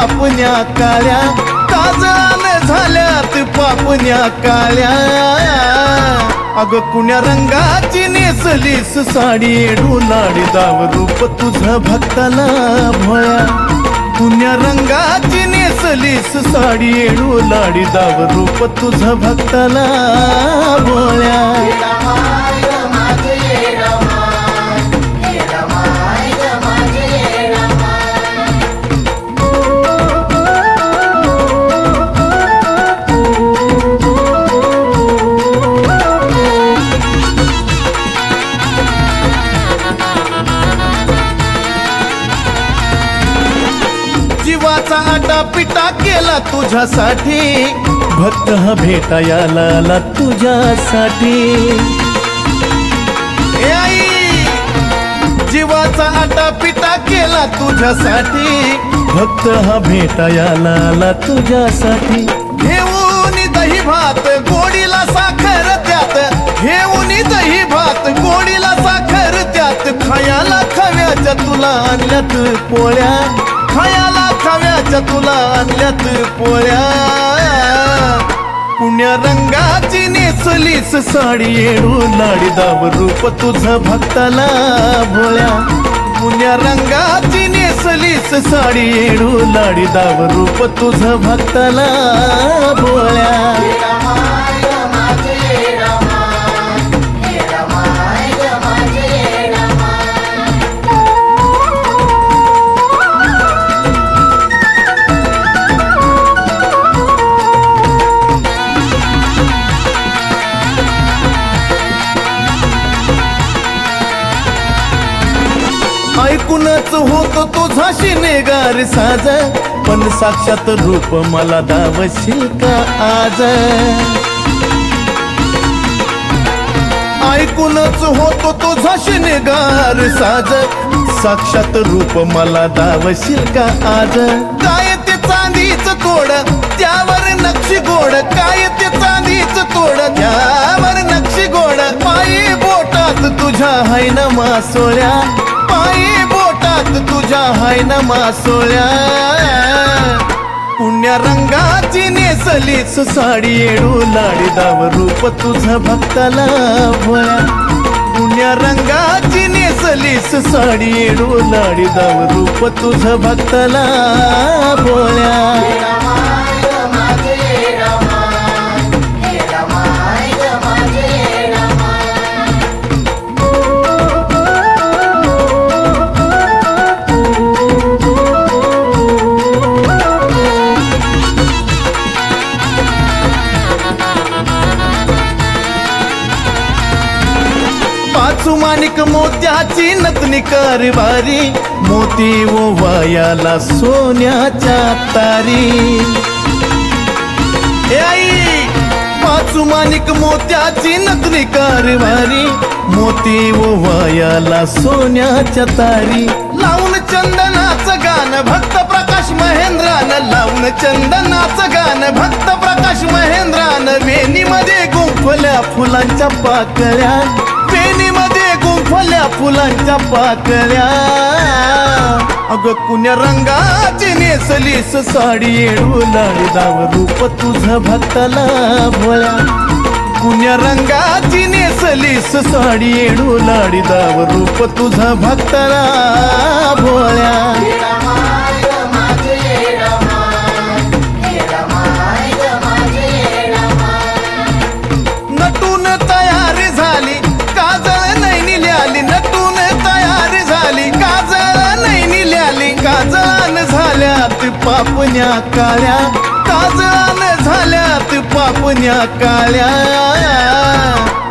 पापण्या काळ्या, काजळान झाल्यात पापण्या काळ्या. अग कुण्या रंगाची नेसलीस साडी, डोलाडी दाव रूप तुझं भक्ताला भोळ्या. कुण्या रंगाची नेसलीस साडी, डोलाडी दाव रूप तुझं भक्ताला भोळ्या. जीवाचा आटा पिटा केला तुझ्यासाठी, भक्त हा भेटायला आला तुझ्यासाठी. ए आई, जीवाचा आटा पिटा केला तुझ्यासाठी, भक्त हा भेटायला आला तुझ्यासाठी. घेऊन दही भात गोडीला साखर त्यात, घेऊन दही भात गोडीला साखर त्यात. खायाला खव्याच्या तुला आणल्यात पोळ्या, खायाला खव्याच्या तुला आणल्यात पोळ्या. पुण्या रंगाची नेसलीस साडी, डोलाडी दाव रूप तुझं भक्ताला भोळ्या. पुण्या रंगाची नेसलीस साडी, डोलाडी दाव रूप तुझं भक्ताला भोळ्या. ऐकूनच होतो तुझा शिनेगार साज, पण साक्षात रूप मला दावशील का आज. ऐकूनच होतो तुझा शिनेगार साज, साक्षात रूप मला दावशील का आज. काय ते चांदीच तोड त्यावर नक्षी गोड, काय ते चांदीच तोड त्यावर नक्षी गोड. पायी बोटात तुझ्या हाय न मासोळ्या, पायी बोटात तुझ्या हाय न मासोळ्या. पुण्या रंगाची नेसलीस साडी, डोलाडी दाव रूप तुझं भक्ताला भोळ्या. पुण्या रंगाची नेसलीस साडी, डोलाडी दाव रूप तुझं भक्ताला भोळ्या. माणिक मोत्याची नतनी कारभारी, मोती ओवायाला सोन्याच्या तारी. ए आई, पाचू माणिक मोत्याची नतनी कारभारी, मोती ओवायाला सोन्याच्या तारी. लावून चंदनाचं गाणं भक्त प्रकाश महेंद्रानं, लावून चंदनाचं गाणं भक्त प्रकाश महेंद्रानं. वेणीमध्ये गुंफल्या फुलांच्या पाकळ्या, वेणीमध्ये गुंफल्या फुलांच्या पाकळ्या. अग कुण्या रंगाची नेसलीस साडी, डोलाडी दाव रूप तुझं भक्ताला भोळ्या. कुण्या रंगाची नेसलीस साडी, डोलाडी दाव रूप तुझं भक्ताला भोळ्या. नटून तयार झाली काजळ नैनी ल्याली, नटून तयार झाली काजळ नैनी ल्याली. काजळान झाल्यात पापण्या काळ्या, काजळान झाल्यात पापण्या काळ्या.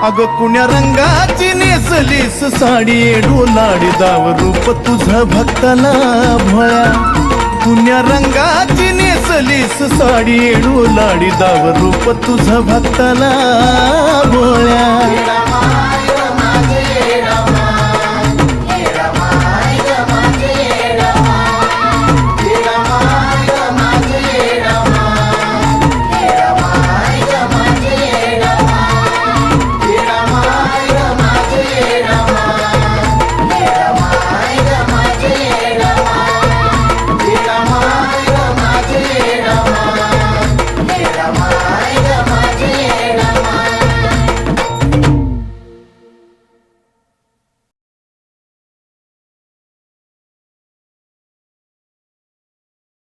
अग कुण्या रंगाची नेसलीस साडी, डोलाडी दाव रूप तुझं भक्ताला भोळ्या. कुण्या रंगाची नेसलीस साडी, डोलाडी दाव रूप तुझं भक्ताला भोळ्या.